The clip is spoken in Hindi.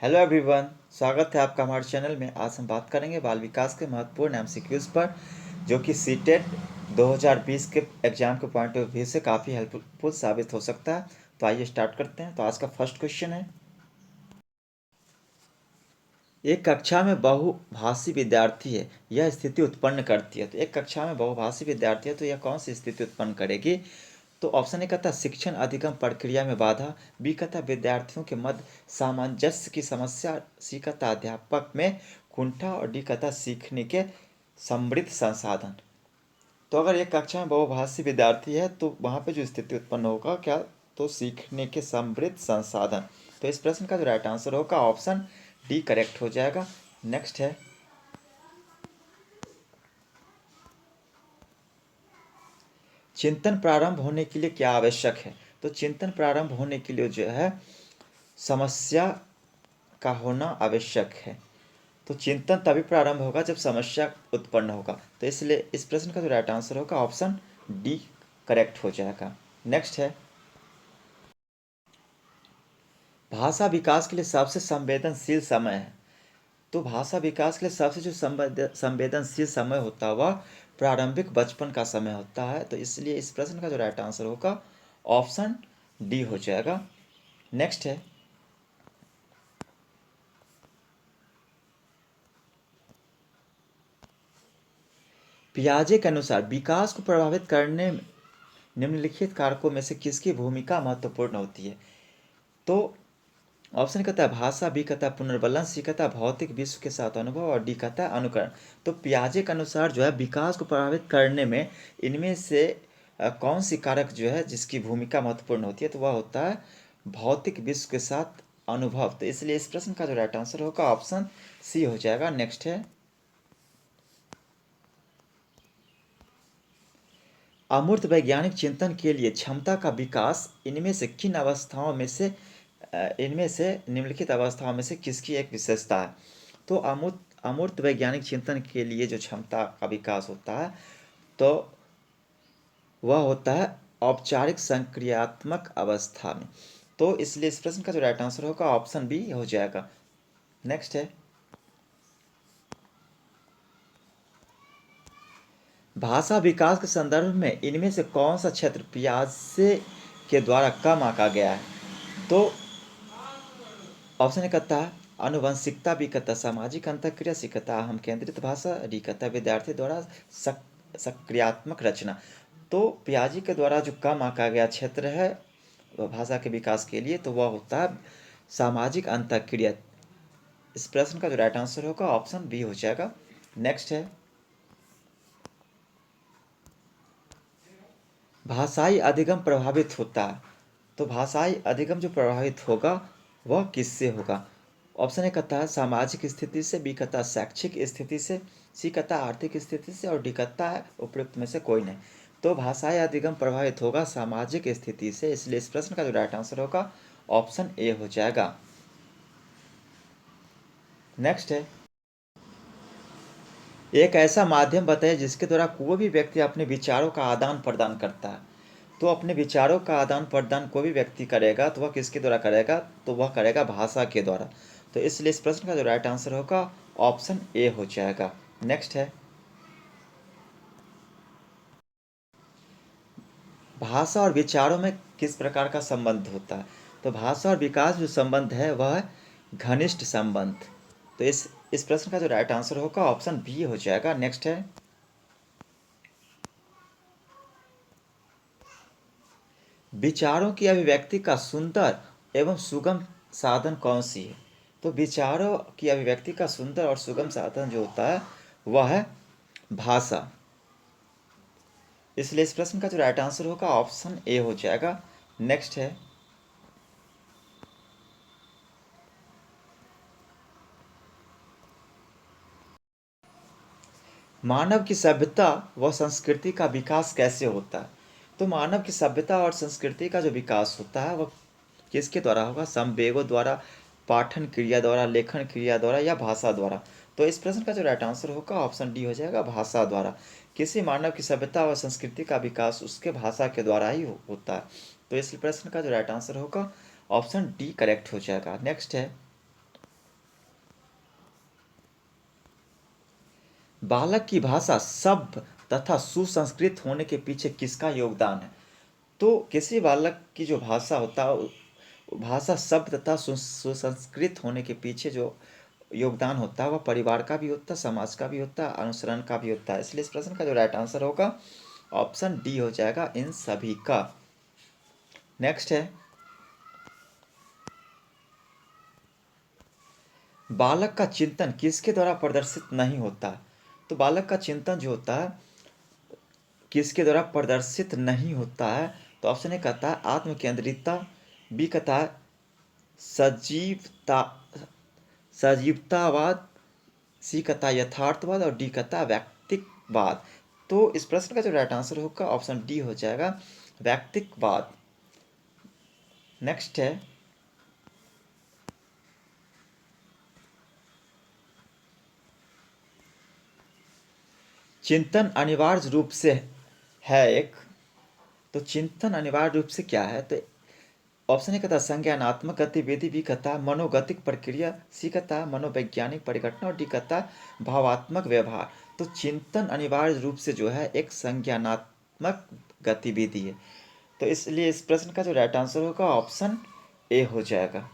हेलो एवरीवन, स्वागत है आपका हमारे चैनल में। आज हम बात करेंगे बाल विकास के महत्वपूर्ण एमसीक्यूज़ पर, जो कि सीटेट 2020 के एग्जाम के पॉइंट ऑफ व्यू से काफ़ी हेल्पफुल साबित हो सकता है। तो आइए स्टार्ट करते हैं। तो आज का फर्स्ट क्वेश्चन है, एक कक्षा में बहुभाषी विद्यार्थी है, यह स्थिति उत्पन्न करती है। तो एक कक्षा में बहुभाषी विद्यार्थी है तो यह कौन सी स्थिति उत्पन्न करेगी? तो ऑप्शन ए कहता है शिक्षण अधिगम प्रक्रिया में बाधा, बी कहता है विद्यार्थियों के मध्य सामंजस्य की समस्या, सी कहता है अध्यापक में कुंठा और डी कहता है सीखने के समृद्ध संसाधन। तो अगर एक कक्षा में बहुभाषी विद्यार्थी है तो वहाँ पे जो स्थिति उत्पन्न होगा क्या? तो सीखने के समृद्ध संसाधन। तो इस प्रश्न का जो राइट आंसर होगा ऑप्शन डी करेक्ट हो जाएगा। नेक्स्ट है, चिंतन प्रारंभ होने के लिए क्या आवश्यक है? तो चिंतन प्रारंभ होने के लिए जो है समस्या का होना आवश्यक है। तो चिंतन तभी प्रारंभ होगा जब समस्या उत्पन्न होगा। तो इसलिए इस प्रश्न का जो राइट आंसर होगा ऑप्शन डी करेक्ट हो जाएगा। नेक्स्ट है, भाषा विकास के लिए सबसे संवेदनशील समय है। तो भाषा विकास के लिए सबसे जो संवेदनशील समय होता है वह प्रारंभिक बचपन का समय होता है। तो इसलिए इस प्रश्न का जो राइट आंसर होगा ऑप्शन डी हो जाएगा। नेक्स्ट है, पियाजे के अनुसार विकास को प्रभावित करने में निम्नलिखित कारकों में से किसकी भूमिका महत्वपूर्ण होती है? तो ऑप्शन कहता है भाषा, बी कहता है पुनर्बलन, सी कहता है भौतिक विश्व के साथ अनुभव और डी कहता है अनुकरण। तो पियाजे के अनुसार जो है विकास को प्रभावित करने में इनमें से कौन सी कारक जो है जिसकी भूमिका महत्वपूर्ण होती है? तो वह होता है भौतिक विश्व के साथ अनुभव। तो इसलिए इस प्रश्न का जो राइट आंसर होगा ऑप्शन सी हो जाएगा। नेक्स्ट है, अमूर्त वैज्ञानिक चिंतन के लिए क्षमता का विकास इनमें से किन अवस्थाओं में से इनमें से निम्नलिखित अवस्थाओं में से किसकी एक विशेषता है? तो अमूर्त अमूर्त वैज्ञानिक चिंतन के लिए जो क्षमता का विकास होता है तो वह होता है औपचारिक संक्रियात्मक अवस्था में। तो इसलिए इस प्रश्न का जो राइट आंसर होगा ऑप्शन बी हो जाएगा। नेक्स्ट है, भाषा विकास के संदर्भ में इनमें से कौन सा क्षेत्र पियाजे के द्वारा कम आंका गया है? तो ऑप्शन ए कहता है आनुवंशिकता, बी कहता है सामाजिक अंतःक्रिया, सी कहता है हम केंद्रित भाषा, डी कहता है विद्यार्थी द्वारा सक्रियात्मक रचना। तो पियाजी के द्वारा जो कम आंका गया क्षेत्र है भाषा के विकास के लिए तो वह होता है सामाजिक अंतःक्रिया। इस प्रश्न का जो राइट आंसर होगा ऑप्शन बी हो जाएगा। नेक्स्ट है, भाषाई अधिगम प्रभावित होता है। तो भाषाई अधिगम जो प्रभावित होगा वह किससे होगा? ऑप्शन ए कहता है सामाजिक स्थिति से, बी कहता है शैक्षिक स्थिति से, सी कहता है आर्थिक स्थिति से और डी कहता है उपयुक्त में से कोई नहीं। तो भाषाई अधिगम प्रभावित होगा सामाजिक स्थिति से। इसलिए इस प्रश्न का जो राइट आंसर होगा ऑप्शन ए हो जाएगा। नेक्स्ट है, एक ऐसा माध्यम बताइए जिसके द्वारा कोई भी व्यक्ति अपने विचारों का आदान प्रदान करता है। तो अपने विचारों का आदान प्रदान कोई भी व्यक्ति करेगा तो वह किसके द्वारा करेगा? तो वह करेगा भाषा के द्वारा। तो इसलिए इस प्रश्न का जो राइट आंसर होगा ऑप्शन ए हो जाएगा। नेक्स्ट है, भाषा और विचारों में किस प्रकार का संबंध होता है? तो भाषा और विकास जो संबंध है वह है घनिष्ठ संबंध। तो इस प्रश्न का जो राइट आंसर होगा ऑप्शन बी हो जाएगा। नेक्स्ट है, विचारों की अभिव्यक्ति का सुंदर एवं सुगम साधन कौन सी है? तो विचारों की अभिव्यक्ति का सुंदर और सुगम साधन जो होता है वह है भाषा। इसलिए इस प्रश्न का जो राइट आंसर होगा ऑप्शन ए हो जाएगा। नेक्स्ट है, मानव की सभ्यता व संस्कृति का विकास कैसे होता है? तो मानव की सभ्यता और संस्कृति का जो विकास होता है वह किसके द्वारा होगा? संवेगों द्वारा, पाठन क्रिया द्वारा, लेखन क्रिया द्वारा या भाषा द्वारा। तो इस प्रश्न का जो राइट आंसर होगा ऑप्शन डी हो जाएगा, भाषा द्वारा। किसी मानव की सभ्यता व संस्कृति का विकास उसके भाषा के द्वारा ही होता है। तो इस प्रश्न का जो राइट आंसर होगा ऑप्शन डी करेक्ट हो जाएगा। नेक्स्ट है, बालक की भाषा सभ्य तथा सुसंस्कृत होने के पीछे किसका योगदान है? तो किसी बालक की जो भाषा होता है, भाषा सभ्य तथा सुसंस्कृत होने के पीछे जो योगदान होता है वह परिवार का भी होता है, समाज का भी होता है, अनुसरण का भी होता है। इसलिए इस प्रश्न का जो राइट आंसर होगा ऑप्शन डी हो जाएगा, इन सभी का। नेक्स्ट है, बालक का चिंतन किसके द्वारा प्रदर्शित नहीं होता? तो बालक का चिंतन जो होता है किसके द्वारा प्रदर्शित नहीं होता है? तो ऑप्शन ए कहता है आत्मकेंद्रितता, बी कहता है सजीवता सजीवतावाद, सी कहता है यथार्थवाद और डी कहता है व्यक्तिकवाद। तो इस प्रश्न का जो राइट आंसर होगा ऑप्शन डी हो जाएगा, व्यक्तिकवाद। नेक्स्ट है, चिंतन अनिवार्य रूप से है एक। तो चिंतन अनिवार्य रूप से क्या है? तो ऑप्शन ए कहता है संज्ञानात्मक गतिविधि, बी कहता है मनोगतिक प्रक्रिया, सी कहता है मनोवैज्ञानिक परिघटना और डी कहता है भावात्मक व्यवहार। तो चिंतन अनिवार्य रूप से जो है एक संज्ञानात्मक गतिविधि है। तो इसलिए इस प्रश्न का जो राइट आंसर होगा ऑप्शन ए हो जाएगा।